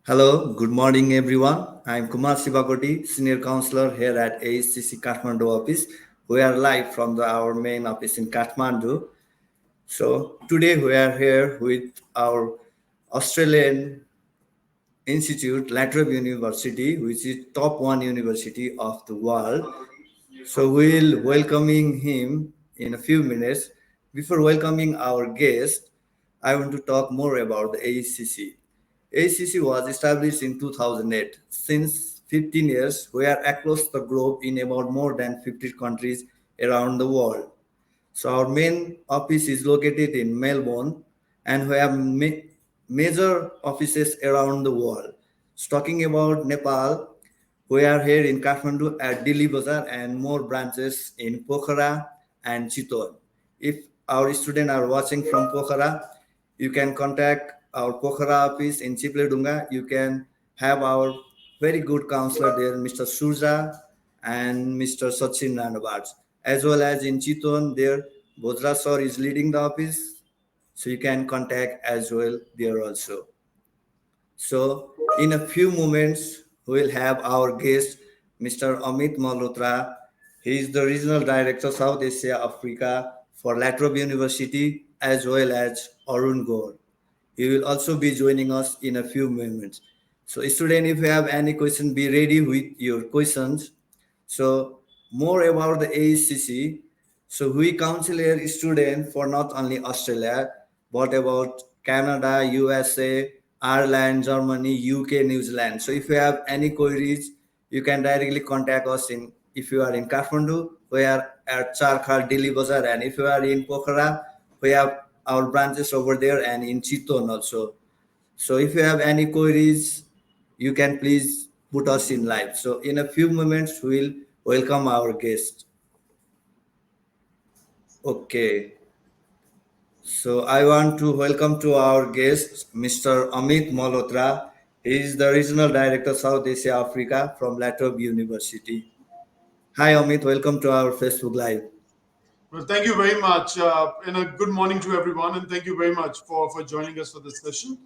Hello, good morning everyone. I'm Kumar Sivakoti, Senior Counselor here at ASCC Kathmandu office. We are live from our main office in Kathmandu. So today we are here with our Australian institute, Latrobe University, which is top one university of the world. So we'll welcoming him in a few minutes. Before welcoming our guest, I want to talk more about the ACC. ACC was established in 2008. Since 15 years, we are across the globe in about more than 50 countries around the world. So our main office is located in Melbourne, and we have major offices around the world. So talking about Nepal, we are here in Kathmandu at Dili Bazar and more branches in Pokhara and Chittagong. If our students are watching from Pokhara, you can contact our Pokhara office in Chipledunga. You can have our very good counselor there, Mr. Surja and Mr. Sachin Ranabats. As well as in Chittagong, there, Bodra sir is leading the office. So you can contact as well there also. So, in a few moments, we'll have our guest, Mr. Amit Malhotra. He is the Regional Director, South Asia Africa for Latrobe University, as well as Arun Gaur. He will also be joining us in a few moments. So, student, if you have any question, be ready with your questions. So, more about the ASCC. So, we counsel here student for not only Australia, but about Canada, USA, Ireland, Germany, UK, New Zealand. So, if you have any queries, you can directly contact us in. If you are in Kathmandu, we are at Charkhal, Delhi Bazaar, and if you are in Pokhara, we have our branches over there and in Chittagong also. So if you have any queries, you can please put us in live. So in a few moments, we'll welcome our guest. Okay. So I want to welcome to our guest, Mr. Amit Malhotra. He is the Regional Director, South Asia Africa from Latrobe University. Hi Amit, welcome to our Facebook Live. Well, thank you very much, and a good morning to everyone, and thank you very much for joining us for this session.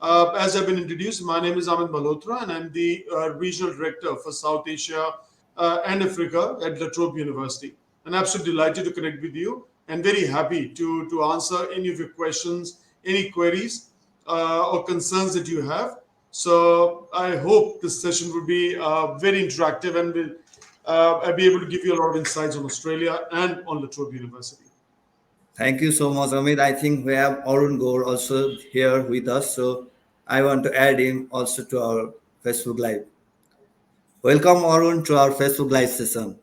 As I've been introduced, my name is Amit Malhotra, and I'm the Regional Director for South Asia and Africa at Latrobe University. And absolutely delighted to connect with you, and very happy to answer any of your questions, any queries or concerns that you have. So I hope this session will be very interactive and will I'll be able to give you a lot of insights on Australia and on Latrobe University. Thank you so much, Amit. I think we have Arun Gaur also here with us. So I want to add him also to our Facebook Live. Welcome, Arun, to our Facebook Live session.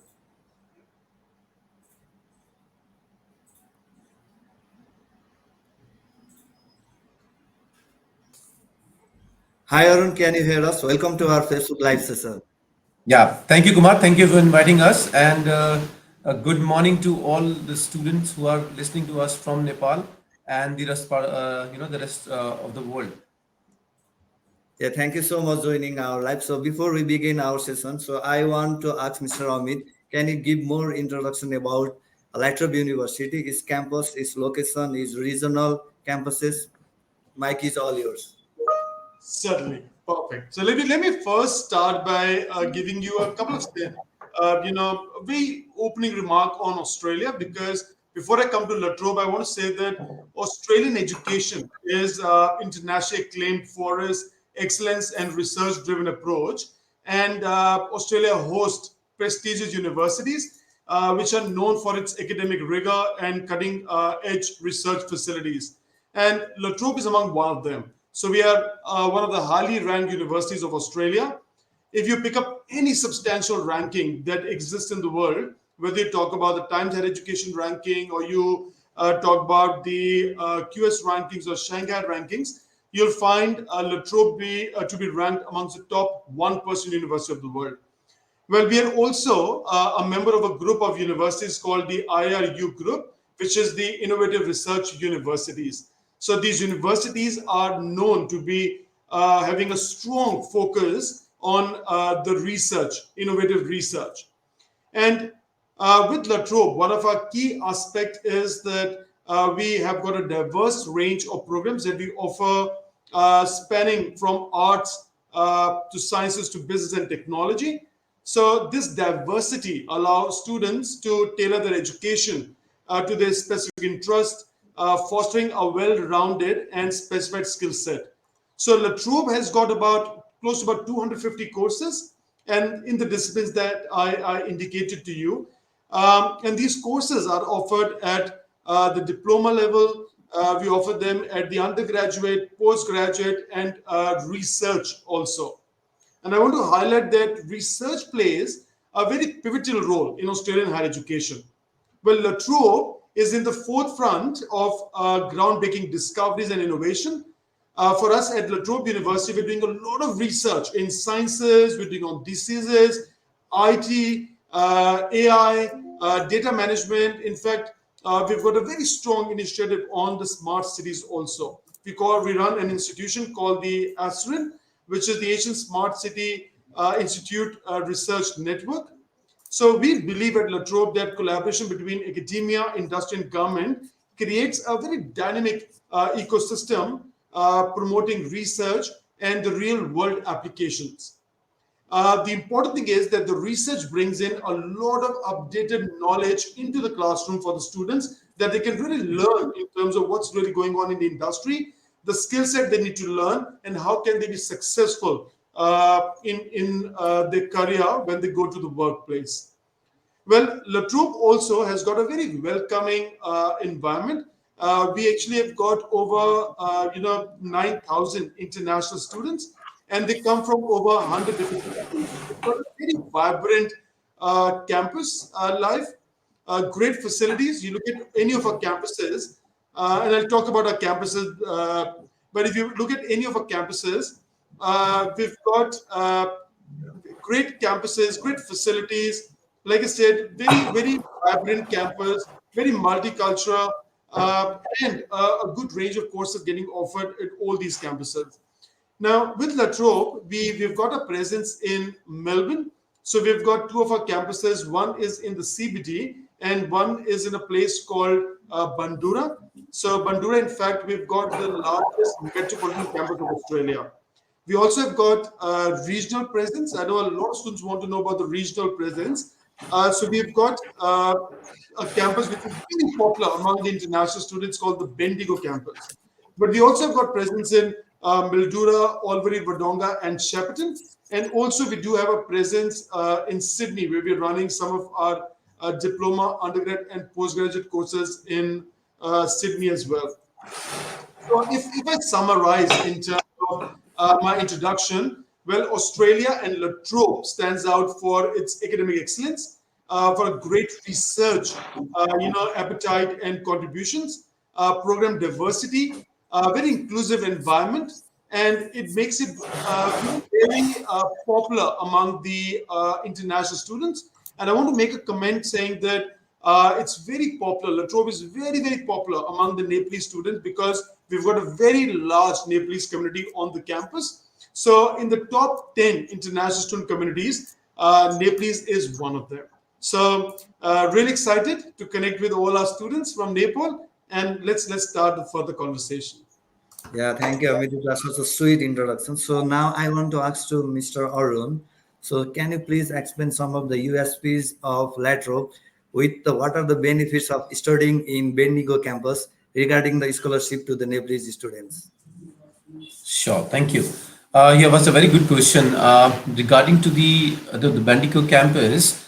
Hi, Arun, can you hear us? Welcome to our Facebook Live session. Yeah, thank you, Kumar. Thank you for inviting us, and a good morning to all the students who are listening to us from Nepal and the rest of the world. Yeah, thank you so much joining our live. So before we begin our session, so I want to ask Mr. Amit, can you give more introduction about Latrobe University, its campus, its location, its regional campuses? Mike is all yours. Certainly, perfect. So let me first start by giving you a couple of very opening remark on Australia, because before I come to Latrobe, I want to say that Australian education is internationally acclaimed for its excellence and research-driven approach, and Australia hosts prestigious universities which are known for its academic rigor and cutting-edge research facilities. And Latrobe is among one of them. So we are one of the highly ranked universities of Australia. If you pick up any substantial ranking that exists in the world, whether you talk about the Times Higher Education ranking or you talk about the QS rankings or Shanghai rankings, you'll find Latrobe to be ranked amongst the top 1% university of the world. Well, we are also a member of a group of universities called the IRU Group, which is the Innovative Research Universities. So these universities are known to be having a strong focus on the research, innovative research. And with Latrobe, one of our key aspects is that we have got a diverse range of programs that we offer, spanning from arts to sciences to business and technology. So this diversity allows students to tailor their education to their specific interest, fostering a well-rounded and specified skill set. So La Trobe has got about close to about 250 courses, and in the disciplines that I indicated to you, and these courses are offered at the diploma level. We offer them at the undergraduate, postgraduate, and research also. And I want to highlight that research plays a very pivotal role in Australian higher education. Well, La Trobe is in the forefront of groundbreaking discoveries and innovation. For us at La Trobe University, we're doing a lot of research in sciences, we're doing on diseases, IT, AI, data management. In fact, we've got a very strong initiative on the smart cities also. We run an institution called the ASRIN, which is the Asian Smart City Institute Research Network. So we believe at La Trobe that collaboration between academia, industry, and government creates a very dynamic ecosystem promoting research and the real world applications. The important thing is that the research brings in a lot of updated knowledge into the classroom for the students that they can really learn in terms of what's really going on in the industry, the skill set they need to learn, and how can they be successful in their career when they go to the workplace. Well, La Trobe also has got a very welcoming environment. We actually have got over 9,000 international students, and they come from over 100 different countries. It's got a very vibrant campus life, great facilities. You look at any of our campuses, and I'll talk about our campuses. But if you look at any of our campuses, we've got great campuses, great facilities. Like I said, very vibrant campus, very multicultural, and a good range of courses getting offered at all these campuses. Now, with La Trobe, we've got a presence in Melbourne. So we've got two of our campuses. One is in the CBD, and one is in a place called Bandura. So Bandura, in fact, we've got the largest metropolitan campus of Australia. We also have got regional presence. I know a lot of students want to know about the regional presence. So we've got a campus which is very popular among the international students called the Bendigo campus. But we also have got presence in Mildura, Albury, Wodonga, and Shepparton. And also we do have a presence in Sydney, where we're running some of our diploma, undergrad, and postgraduate courses in Sydney as well. So if I summarize in terms of my introduction, well, Australia and La Trobe stands out for its academic excellence, for great research, appetite and contributions, program diversity, very inclusive environment, and it makes it very popular among the international students. And I want to make a comment saying that it's very popular. La Trobe is very, very popular among the Nepalese students because we've got a very large Nepalese community on the campus. So in the top 10 international student communities, Nepalese is one of them. So really excited to connect with all our students from Nepal, and let's start the further conversation. Yeah, thank you, Amit. That was a sweet introduction. So now I want to ask to Mr. Arun. So can you please explain some of the USPs of La Trobe with what are the benefits of studying in Bendigo campus regarding the scholarship to the Nepalese students? Sure, thank you. Yeah, was a very good question. Regarding to the Bendigo campus,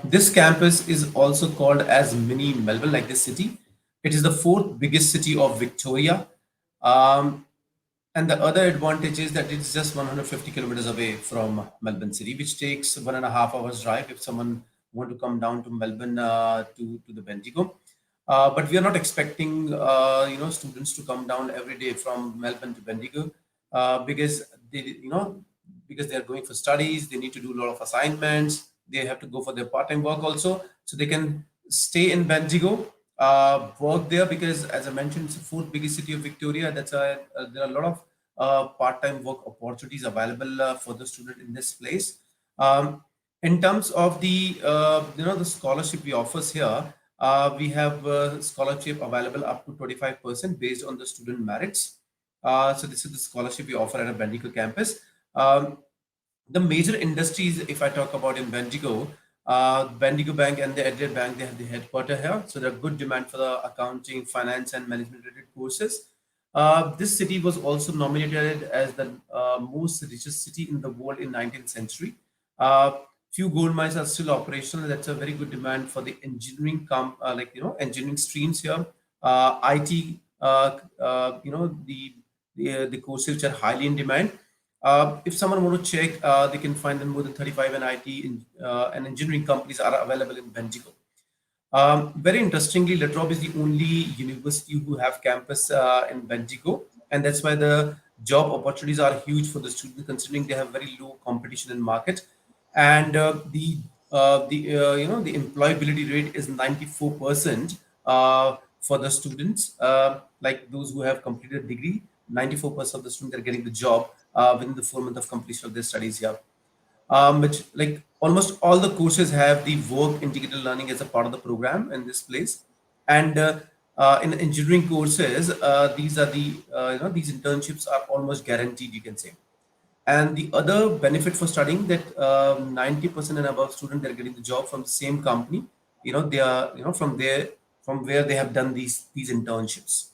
this campus is also called as mini Melbourne, like this city. It is the fourth biggest city of Victoria. Um, and the other advantage is that it's just 150 kilometers away from Melbourne City, which takes 1.5 hours drive if someone want to come down to Melbourne to the Bendigo. But we are not expecting students to come down every day from Melbourne to Bendigo because because they are going for studies. They need to do a lot of assignments. They have to go for their part-time work also, so they can stay in Bendigo, work there, because as I mentioned, it's the fourth biggest city of Victoria. That's why there are a lot of part-time work opportunities available for the student in this place. In terms of the scholarship we offers here, we have scholarship available up to 25% based on the student merits. So this is the scholarship we offer at a Bendigo campus. Um, the major industries, if I talk about in Bendigo, Bendigo Bank and the Adelaide Bank, they have the headquarter here. So there's good demand for the accounting, finance, and management related courses. This city was also nominated as the most richest city in the world in 19th century. Few gold mines are still operational. That's a very good demand for the engineering, engineering streams here. IT, the courses which are highly in demand. If someone want to check, they can find that more than 35 and and engineering companies are available in Bendigo. Very interestingly, La Trobe is the only university who have campus in Bendigo, and that's why the job opportunities are huge for the students, considering they have very low competition in market, and the employability rate is 94% for the students, like those who have completed degree. 94% of the students are getting the job within the 4 months of completion of their studies here. Which like almost all the courses have the work integrated learning as a part of the program in this place. And in engineering courses, these are the these internships are almost guaranteed, you can say. And the other benefit for studying that 90% and above students, they're getting the job from the same company. They are from there, from where they have done these internships.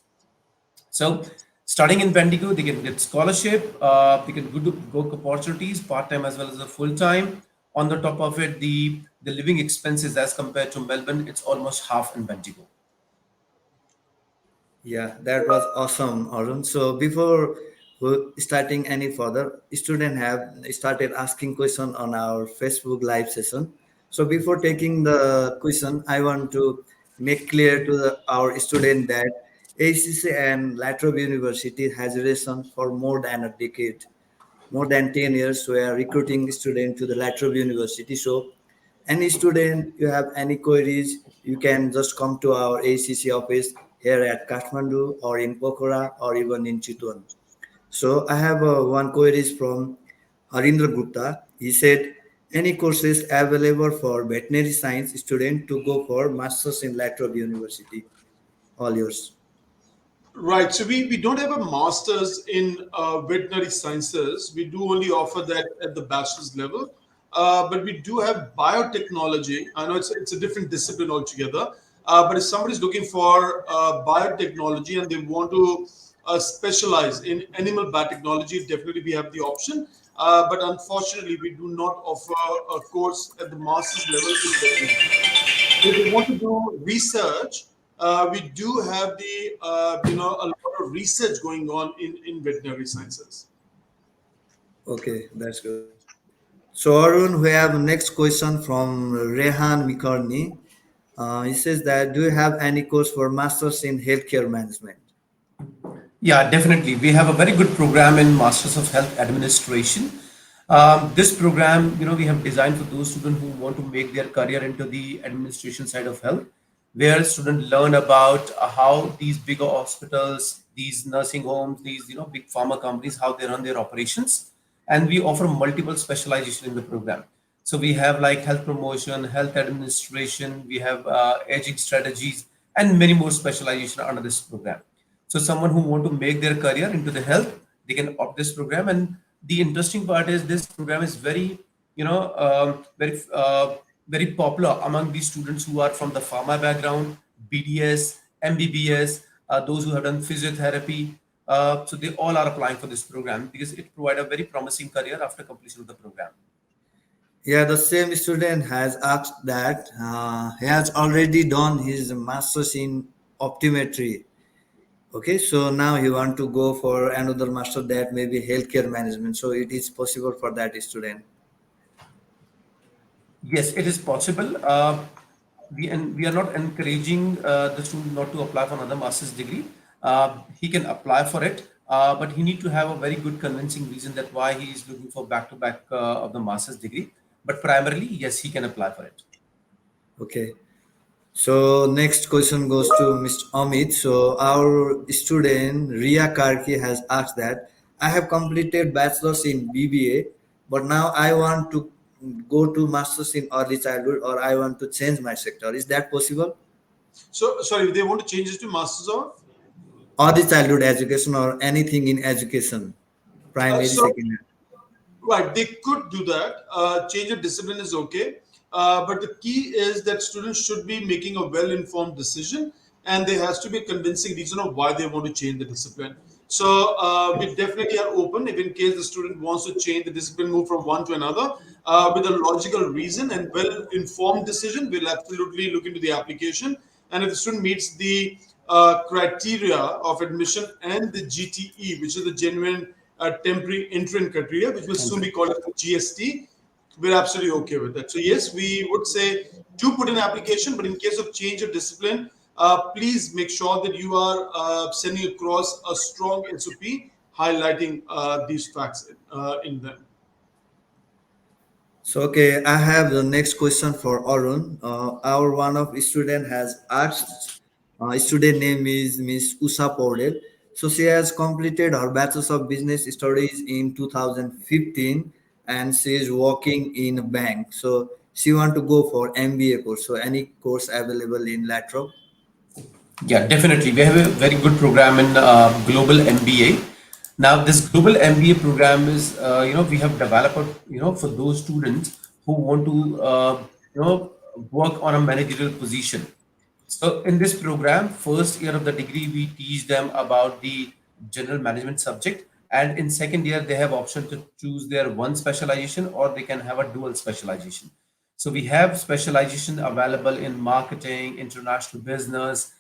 So studying in Bendigo, they can get scholarship, they can good work opportunities, part-time as well as a full-time. On the top of it, the living expenses as compared to Melbourne, it's almost half in Bendigo. Yeah, that was awesome, Arun. So before starting any further, student have started asking question on our Facebook live session. So before taking the question, I want to make clear to our student that ACC and Latrobe University has relation for more than a decade, more than 10 years. We are recruiting students to the Latrobe University. So any student, you have any queries, you can just come to our ACC office here at Kathmandu or in Pokhara or even in Chitwan. So I have one queries from Harindra Gupta. He said, any courses available for veterinary science student to go for masters in Latrobe University? All yours. Right. So we don't have a master's in veterinary sciences. We do only offer that at the bachelor's level. But we do have biotechnology. I know it's a different discipline altogether. But if somebody's looking for biotechnology and they want to specialize in animal biotechnology, definitely we have the option. But unfortunately, we do not offer a course at the master's level in veterinary. If we want to do research, we do have the a lot of research going on in veterinary sciences. Okay, that's good. So Arun, we have next question from Rehan Mikarni. He says that, do you have any course for masters in healthcare management? Yeah, definitely. We have a very good program in Masters of Health Administration. This program, we have designed for those students who want to make their career into the administration side of health, where students learn about how these bigger hospitals, these nursing homes, these big pharma companies, how they run their operations, and we offer multiple specialization in the program. So we have like health promotion, health administration, we have aging strategies, and many more specialization under this program. So someone who want to make their career into the health, they can opt this program. And the interesting part is this program is very, very popular among these students who are from the pharma background, BDS, MBBS, those who have done physiotherapy. So they all are applying for this program because it provides a very promising career after completion of the program. Yeah, the same student has asked that he has already done his master's in optometry. Okay, so now he want to go for another master that may be healthcare management. So it is possible for that student. Yes, it is possible. We are not encouraging the student not to apply for another master's degree. He can apply for it, but he need to have a very good convincing reason that why he is looking for back-to-back of the master's degree. But primarily, yes, he can apply for it. Okay. So next question goes to Mr. Amit. So our student Ria Karki has asked that, I have completed bachelor's in BBA, but now I want to go to master's in early childhood or I want to change my sector. Is that possible? So sorry, they want to change it to masters of. Early childhood education or anything in education, primary, So secondary. Right, they could do that. Change of discipline is okay, but the key is that students should be making a well-informed decision, and there has to be a convincing reason of why they want to change the discipline. So we definitely are open if, in case the student wants to change the discipline, move from one to another, with a logical reason and well-informed decision. We'll absolutely look into the application, and if the student meets the criteria of admission and the GTE, which is the genuine temporary entrant criteria, which will soon be called as the GST, we're absolutely okay with that. So yes, we would say do put an application, but in case of change of discipline, please make sure that you are sending across a strong SOP highlighting these facts in them. So okay, I have the next question for Arun. Our one of student has asked. Student name is Miss Usha Paudel. So she has completed her Bachelor's of Business Studies in 2015, and she is working in a bank. So she want to go for MBA course. So any course available in Latrobe? Yeah, definitely. We have a very good program in global MBA. Now, this global MBA program is, we have developed, for those students who want to, work on a managerial position. So, in this program, first year of the degree, we teach them about the general management subject, and in second year, they have option to choose their one specialization or they can have a dual specialization. So we have specialization available in marketing, international business,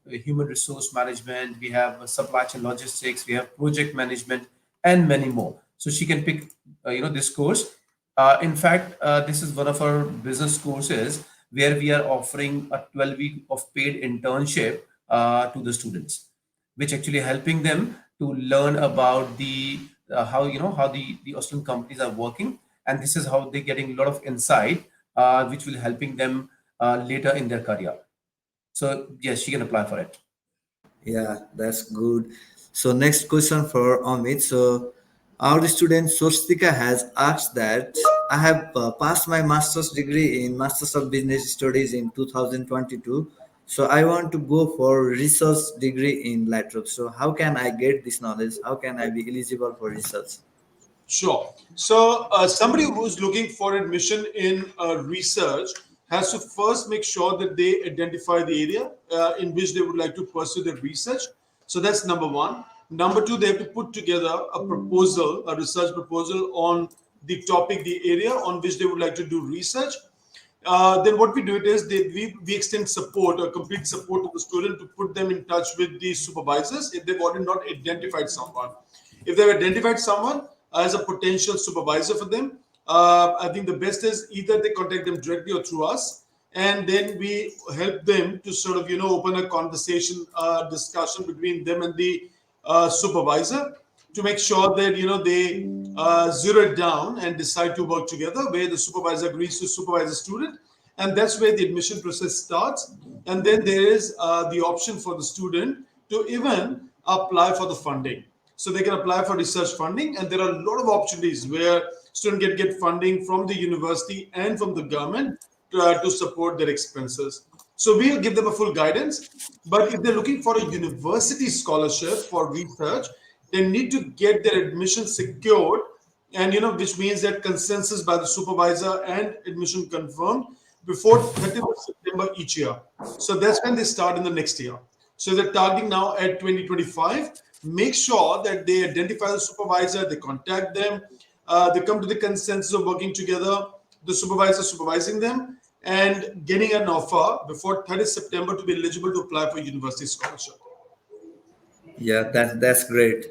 human resource management. We have supply chain logistics. We have project management, and many more. So she can pick, this course. In fact, this is one of our business courses where we are offering a 12-week of paid internship to the students, which actually helping them to learn about the how how the Australian companies are working, and this is how they're getting a lot of insight, which will helping them later in their career. So yes, she can apply for it. Yeah, that's good. So next question for Amit. So our student Swastika has asked that I have passed my master's degree in Masters of Business Studies in 2022. So I want to go for research degree in Latrobe. So how can I get this knowledge? How can I be eligible for research? Sure. So, somebody who's looking for admission in research has to first make sure that they identify the area in which they would like to pursue their research. So, that's number one. Number two, they have to put together a proposal, a research proposal on the topic, the area on which they would like to do research. Then what we do it is we extend support or complete support to the student to put them in touch with the supervisors if they've already not identified someone. If they've identified someone as a potential supervisor for them, I think the best is either they contact them directly or through us, and then we help them to sort of open a conversation, discussion between them and the supervisor to make sure that they zero it down and decide to work together, where the supervisor agrees to supervise the student, and that's where the admission process starts. And then there is the option for the student to even apply for the funding. So they can apply for research funding, and there are a lot of opportunities where students can get funding from the university and from the government to support their expenses. So we'll give them a full guidance. But if they're looking for a university scholarship for research, they need to get their admission secured, and which means that consensus by the supervisor and admission confirmed before 30th of September each year. So that's when they start in the next year. So they're targeting now at 2025. Make sure that they identify the supervisor, they contact them, they come to the consensus of working together, the supervisor supervising them, and getting an offer before 30th September to be eligible to apply for university scholarship. Yeah, that's great.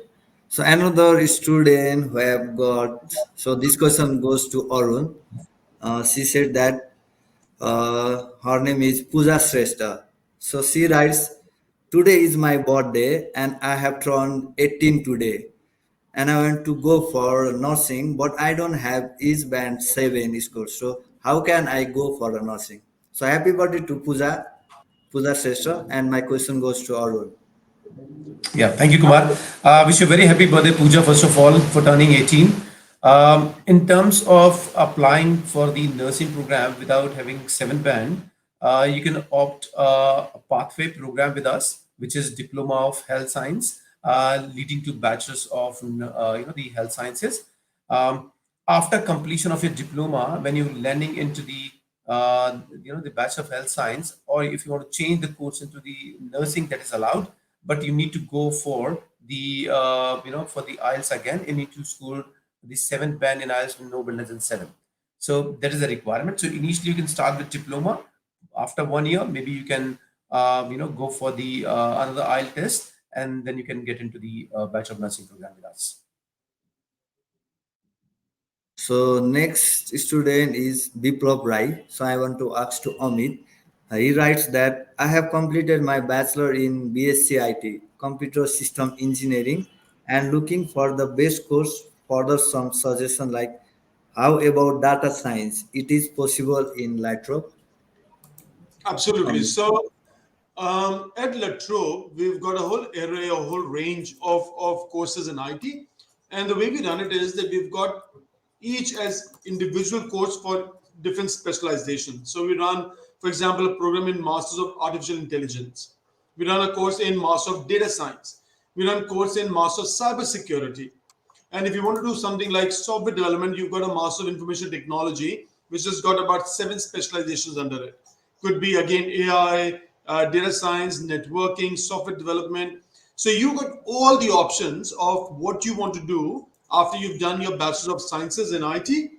So another student who have got, so this question goes to Arun. She said that her name is Pooja Shrestha. So she writes, today is my birthday and I have turned 18 today. And I want to go for nursing, but I don't have is band 7 score. So how can I go for the nursing? So happy birthday to Pooja Shrestha. And my question goes to Arun. Yeah, thank you, Kumar. Wish you a very happy birthday, Pooja, first of all, for turning 18. In terms of applying for the nursing program without having 7 band, you can opt a pathway program with us, which is Diploma of Health Science, leading to Bachelor's of the Health Sciences. after completion of your diploma, when you're landing into the the Bachelor of Health Science, or if you want to change the course into the nursing, that is allowed, but you need to go for the for the IELTS again. You need to score the seventh band in IELTS with no less than seven. So that is a requirement. So initially you can start with diploma. After 1 year, maybe you can go for the another IELTS test, and then you can get into the Bachelor of Nursing program with us. So next student is Biplab Rai. So I want to ask to Amit. He writes that I have completed my bachelor in BSc IT, Computer System Engineering, and looking for the best course. Further some suggestion like how about data science? It is possible in Latrobe. Absolutely. Amit. So at Latrobe, we've got a whole array, a whole range of courses in IT. And the way we run it is that we've got each as individual course for different specialization. So we run, for example, a program in Masters of Artificial Intelligence. We run a course in Master of Data Science. We run a course in Master of Cybersecurity. And if you want to do something like software development, you've got a Master of Information Technology, which has got about seven specializations under it. Could be again AI, data science, networking, software development. So you've got all the options of what you want to do after you've done your Bachelor of Sciences in IT.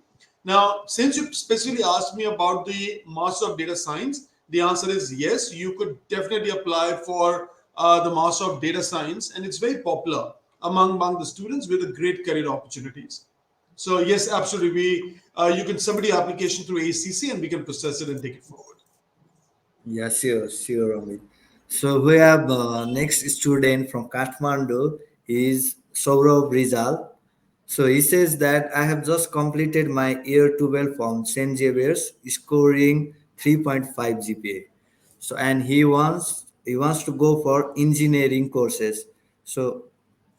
Now, since you specifically asked me about the Master of Data Science, the answer is yes. You could definitely apply for the Master of Data Science, and it's very popular among the students with a great career opportunities. So yes, absolutely. You can submit the application through ACC, and we can process it and take it forward. Yeah, sure, sure, Amit. So we have next student from Kathmandu is Saurav Rizal. So he says that I have just completed my year 12 from St. Xavier's, scoring 3.5 GPA. So and he wants to go for engineering courses. So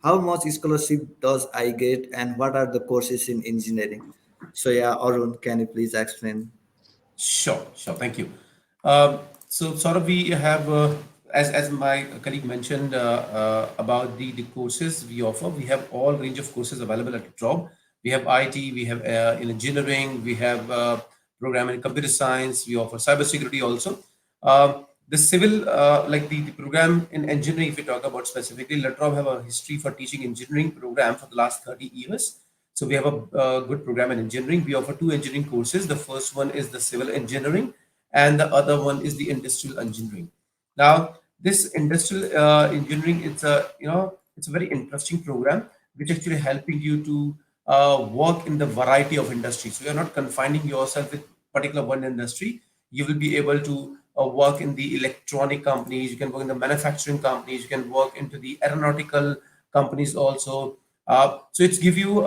how much scholarship does I get and what are the courses in engineering? So yeah, Arun, can you please explain? Sure, sure. Thank you. So, sort of, we have, as my colleague mentioned about the courses we offer, we have all range of courses available at Job. We have IT, we have in engineering, we have program in computer science, we offer cybersecurity also. The civil, like the program in engineering, if we talk about specifically, Latrobe have a history for teaching engineering program for the last 30 years. So we have a good program in engineering. We offer two engineering courses. The first one is the civil engineering, and the other one is the industrial engineering. Now, this industrial engineering, it's a very interesting program which actually helping you to work in the variety of industries. So you're not confining yourself with particular one industry. You will be able to work in the electronic companies. You can work in the manufacturing companies. You can work into the aeronautical companies also. So it's give you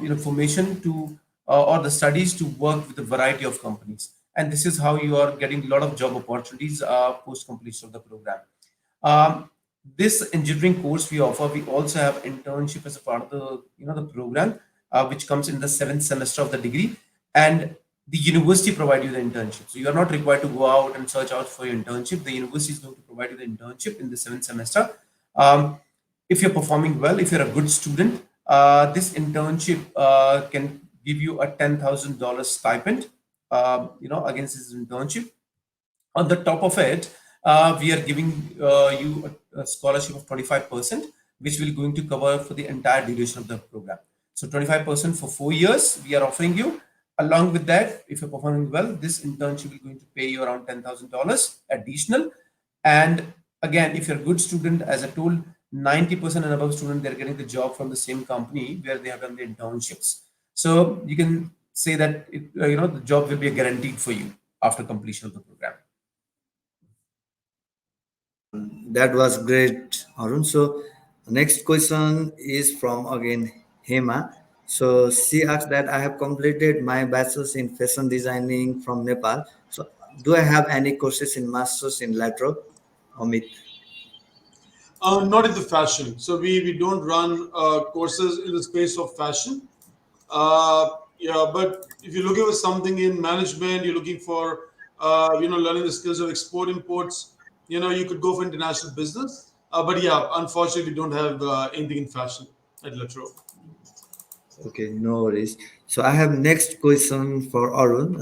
information to or the studies to work with a variety of companies, and this is how you are getting a lot of job opportunities post completion of the program. Um, this engineering course we offer, we also have internship as a part of the the program, which comes in the seventh semester of the degree, and the university provide you the internship. So you are not required to go out and search out for your internship. The university is going to provide you the internship in the seventh semester. Um, if you're performing well, if you're a good student, this internship can give you a $10,000 stipend, against this internship. On the top of it, we are giving you a scholarship of 25%, which will going to cover for the entire duration of the program. So 25% for 4 years we are offering you. Along with that, if you're performing well, this internship is going to pay you around $10,000 additional. And again, if you're a good student, as I told, 90% and above student, they're getting the job from the same company where they have done the internships. So you can say that the job will be guaranteed for you after completion of the program. That was great, Arun. So next question is from again Hema. So she asked that I have completed my bachelor's in fashion designing from Nepal. So do I have any courses in masters in lateral? Amit. Not in the fashion. So we don't run courses in the space of fashion. Yeah, but if you're looking for something in management, you're looking for learning the skills of export imports. You could go for international business. But yeah, unfortunately, we don't have anything in fashion at Latrobe. Okay, no worries. So I have next question for Arun.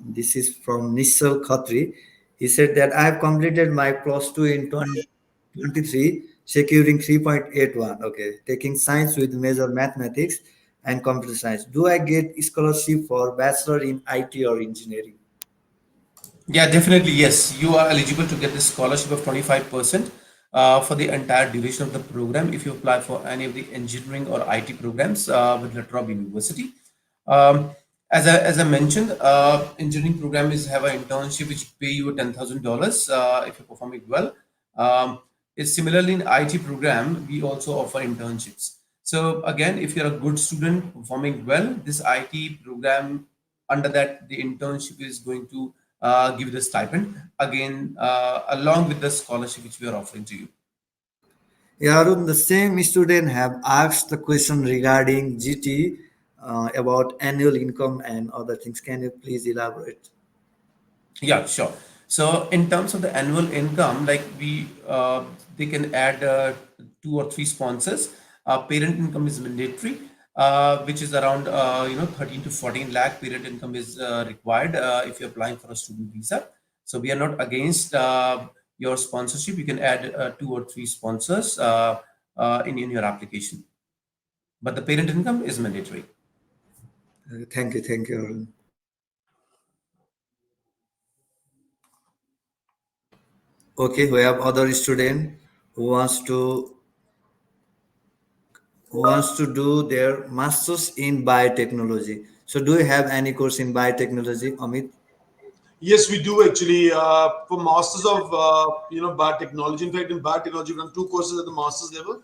This is from Nishal Khatri. He said that I have completed my plus two in 2023, securing 3.81. Okay, taking science with major mathematics and computer science. Do I get scholarship for bachelor in IT or engineering? Yeah, definitely. Yes, you are eligible to get this scholarship of 25% for the entire duration of the program if you apply for any of the engineering or IT programs with La Trobe University. Um, as I mentioned, engineering program is have an internship which pay you $10,000 if you're performing well. Um, it's similarly in IT program, we also offer internships. So again, if you're a good student performing well, this IT program under that the internship is going to give you the stipend again along with the scholarship which we are offering to you. Yeah, Arun, the same student have asked the question regarding GT about annual income and other things. Can you please elaborate? Yeah, sure. So in terms of the annual income, like they can add two or three sponsors. Parent income is mandatory, which is around 13 to 14 lakh. Parent income is required if you're applying for a student visa. So we are not against your sponsorship. You can add two or three sponsors in your application, but the parent income is mandatory. Thank you, Arun. Okay, we have other student who wants to do their masters in biotechnology. So, do you have any course in biotechnology, Amit? Yes, we do actually. For masters of biotechnology. In fact, in biotechnology, we run two courses at the master's level.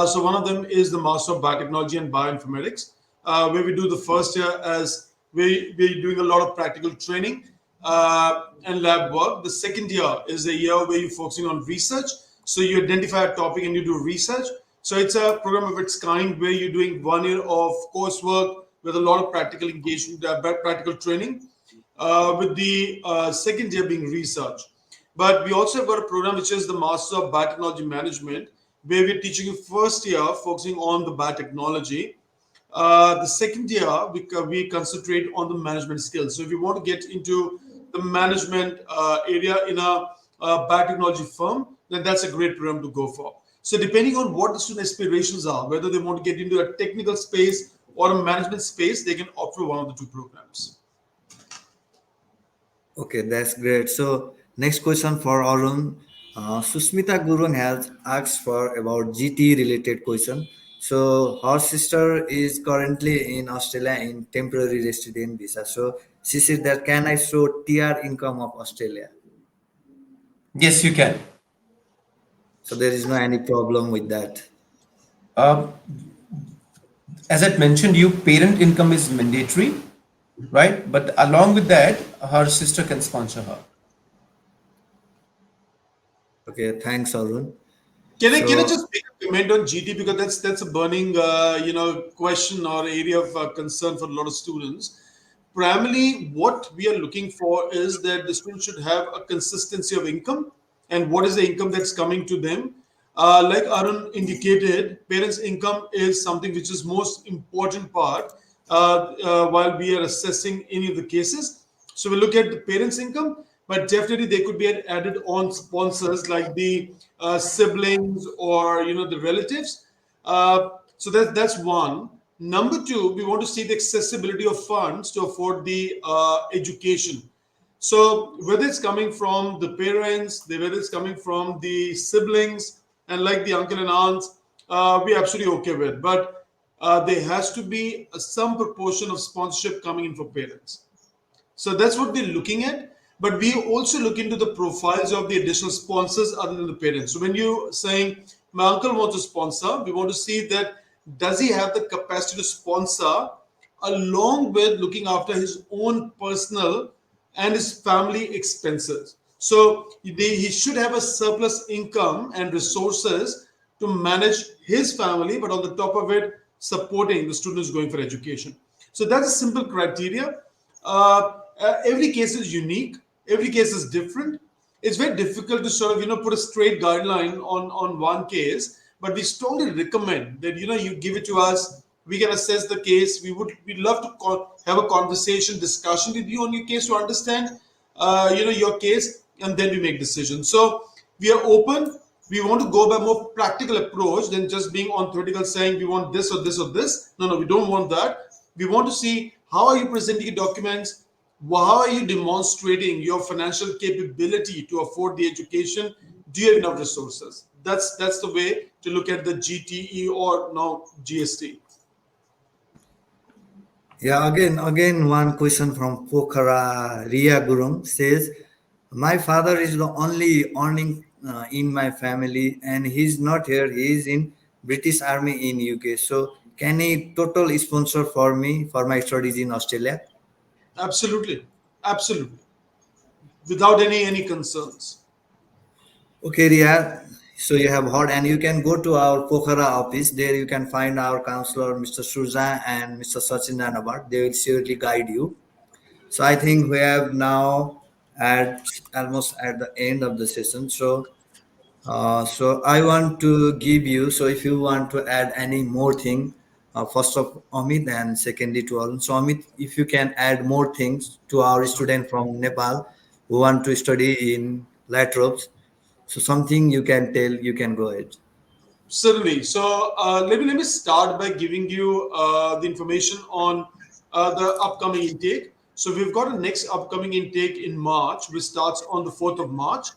So one of them is the Master of Biotechnology and Bioinformatics, where we do the first year as we're doing a lot of practical training and lab work. The second year is a year where you're focusing on research. So you identify a topic and you do research. So it's a program of its kind where you're doing 1 year of coursework with a lot of practical engagement, practical training with the second year being research. But we also have got a program which is the Master of Biotechnology Management, where we're teaching you first year focusing on the biotechnology. The second year, we concentrate on the management skills. So if you want to get into the management area in a biotechnology firm, then that's a great program to go for. So depending on what the student aspirations are, whether they want to get into a technical space or a management space, they can opt for one of the two programs. Okay, that's great. So, next question for Arun. Susmita Gurung has asked for about GT related question. So, her sister is currently in Australia in temporary resident visa. So, she said that can I show TR income of Australia? Yes, you can. So, there is no any problem with that. Uh, as I mentioned, you parent income is mandatory, right? But along with that, her sister can sponsor her. Okay, thanks, Arun. Can I So, just make a comment on GT because that's a burning question or area of concern for a lot of students. Primarily, what we are looking for is that the student should have a consistency of income and what is the income that's coming to them. Like Arun indicated, parents' income is something which is most important part while we are assessing any of the cases. So we look at the parents' income, but definitely they could be added on sponsors like the siblings or the relatives. So that's one. Number two, we want to see the accessibility of funds to afford the education. So whether it's coming from the parents, whether it's coming from the siblings, and like the uncle and aunts, we're absolutely okay with. But there has to be some proportion of sponsorship coming in for parents. So that's what we're looking at. But we also look into the profiles of the additional sponsors other than the parents. So when you're saying my uncle wants to sponsor, we want to see that does he have the capacity to sponsor along with looking after his own personal and his family expenses. So he should have a surplus income and resources to manage his family, but on the top of it, supporting the students going for education. So that's a simple criteria. Every case is unique. Every case is different. It's very difficult to sort of put a straight guideline on one case, but we strongly recommend that you give it to us We can assess the case. We'd love to have a conversation, discussion with you on your case to understand, your case, and then we make decisions. So we are open. We want to go by more practical approach than just being on theoretical, saying we want this or this or this. No, no, we don't want that. We want to see how are you presenting your documents, how are you demonstrating your financial capability to afford the education? Do you have enough resources? That's the way to look at the GTE or now GST. Yeah, again, one question from Pokhara Ria Gurung says, my father is the only earning in my family, and he's not here. He is in British Army in UK. So, can he total sponsor for me for my studies in Australia? Absolutely, absolutely, without any concerns. Okay, Ria. So you have heard, and you can go to our Pokhara office. There you can find our counselor, Mr. Surja and Mr. Sachin Ranabat. They will surely guide you. So I think we have now at almost at the end of the session. So I want to give you. So if you want to add any more thing, first of Amit and secondly to Arun. So Amit, if you can add more things to our student from Nepal who want to study in Latrobe, so something you can tell, you can go ahead. Certainly. So let me start by giving you the information on the upcoming intake. So we've got a next upcoming intake in March, which starts on the 4th of March,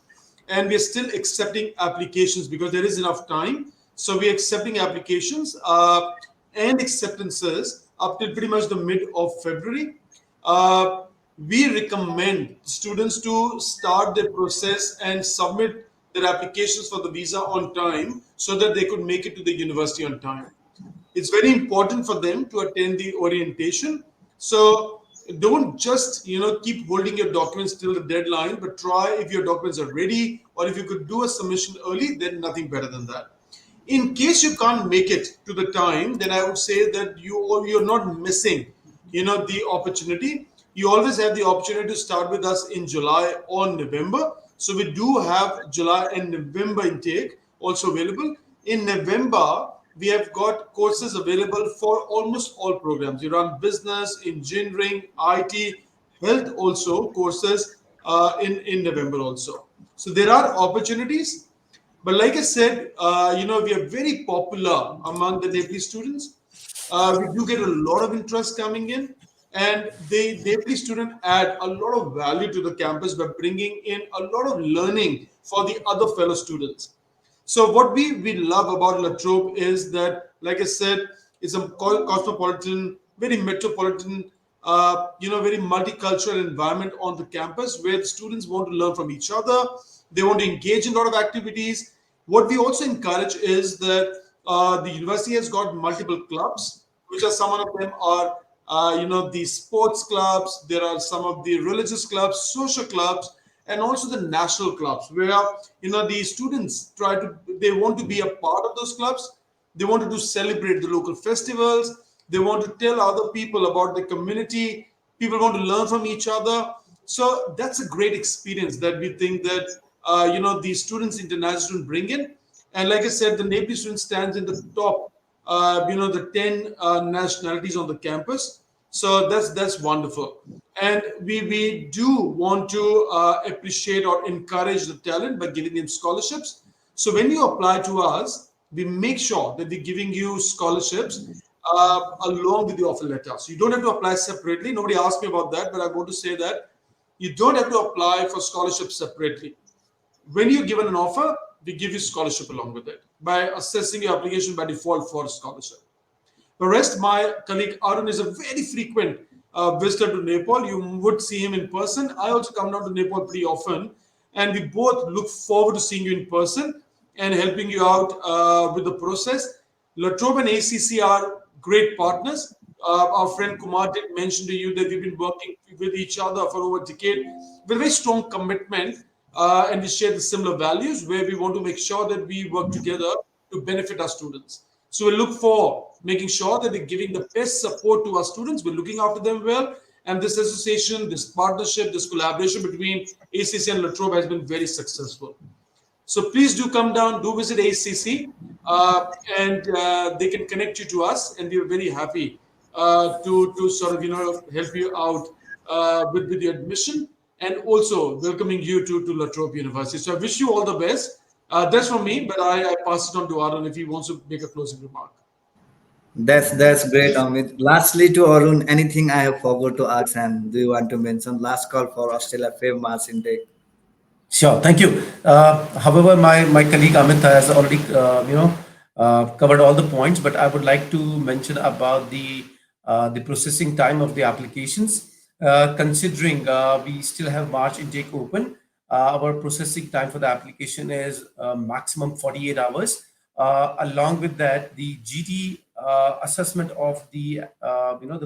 and we're still accepting applications because there is enough time. So we're accepting applications and acceptances up till pretty much the mid of February. Uh, we recommend students to start their process and submit their applications for the visa on time so that they could make it to the university on time. It's very important for them to attend the orientation. So don't just keep holding your documents till the deadline, but try if your documents are ready or if you could do a submission early, then nothing better than that. In case you can't make it to the time, then I would say that you're not missing the opportunity. You always have the opportunity to start with us in July or November. So we do have July and November intake also available. In November, we have got courses available for almost all programs. You run business, engineering, IT, health also courses in November also. So there are opportunities, but like I said, we are very popular among the Nepali students. We do get a lot of interest coming in, and the Nepali student add a lot of value to the campus by bringing in a lot of learning for the other fellow students. So what we love about Latrobe is that, like I said, it's a cosmopolitan, very metropolitan, very multicultural environment on the campus where the students want to learn from each other. They want to engage in a lot of activities. What we also encourage is that the university has got multiple clubs, which are some of them are, the sports clubs. There are some of the religious clubs, social clubs, and also the national clubs where the students they want to be a part of those clubs. They want to celebrate the local festivals. They want to tell other people about the community. People want to learn from each other. So that's a great experience that we think that the students, international students, bring in. And like I said, the Nepali student stands in the top, the 10 nationalities on the campus. So that's wonderful. And we do want to appreciate or encourage the talent by giving them scholarships. So when you apply to us, we make sure that we're giving you scholarships along with the offer letter. So you don't have to apply separately. Nobody asked me about that, but I want to say that you don't have to apply for scholarship separately. When you're given an offer, we give you scholarship along with it by assessing your application by default for scholarship. The rest, my colleague Arun is a very frequent visitor to Nepal. You would see him in person. I also come down to Nepal pretty often, and we both look forward to seeing you in person and helping you out with the process. Latrobe and ACC are great partners. Our friend Kumar did mention to you that we've been working with each other for over a decade with a very strong commitment, and we share the similar values where we want to make sure that we work together to benefit our students. So we look for making sure that we're giving the best support to our students. We're looking after them well. And this association, this partnership, this collaboration between ACC and Latrobe has been very successful. So please do come down, do visit ACC, and they can connect you to us, and we are very happy to sort of help you out with your admission, and also welcoming you to La Trobe University. So I wish you all the best. That's from me, but I pass it on to Arun if he wants to make a closing remark. That's great, Amit. Lastly, to Arun, anything I have forgot to ask, and do you want to mention last call for Australia Feb Mars intake? Sure, thank you. However, my colleague Amit has already covered all the points, but I would like to mention about the processing time of the applications. Considering we still have March intake open, our processing time for the application is maximum 48 hours. Along with that, the GT assessment of the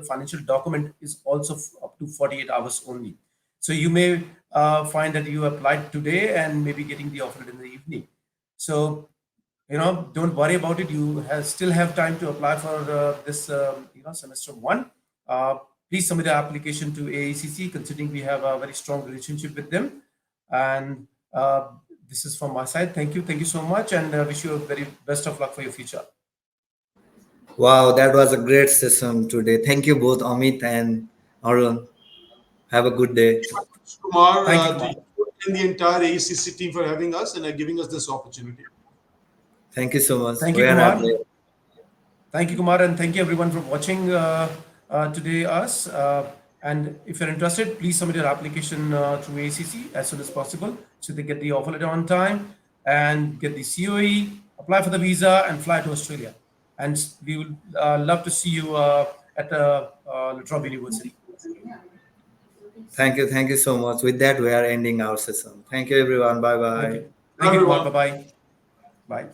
financial document is also up to 48 hours only. So you may find that you applied today and maybe getting the offer in the evening. So don't worry about it. You still have time to apply for this semester one. Please submit the application to AACC, considering we have a very strong relationship with them. And this is from my side. Thank you so much, and wish you a very best of luck for your future. Wow, that was a great session today. Thank you both, Amit and Arun. Have a good day. Kumar, Thank you, to Kumar. you and the entire ACC team for having us and giving us this opportunity. Thank you so much. Thank you, We are at Kumar. Thank you, Kumar, and thank you everyone for watching today us. And if you're interested, please submit your application through ACC as soon as possible, so they get the offer letter on time and get the COE, apply for the visa, and fly to Australia. And we would love to see you at Trobe University. Thank you so much. With that, we are ending our session. Thank you, everyone. Bye bye. Okay. Thank you, Kumar. Everyone. Bye bye. Bye.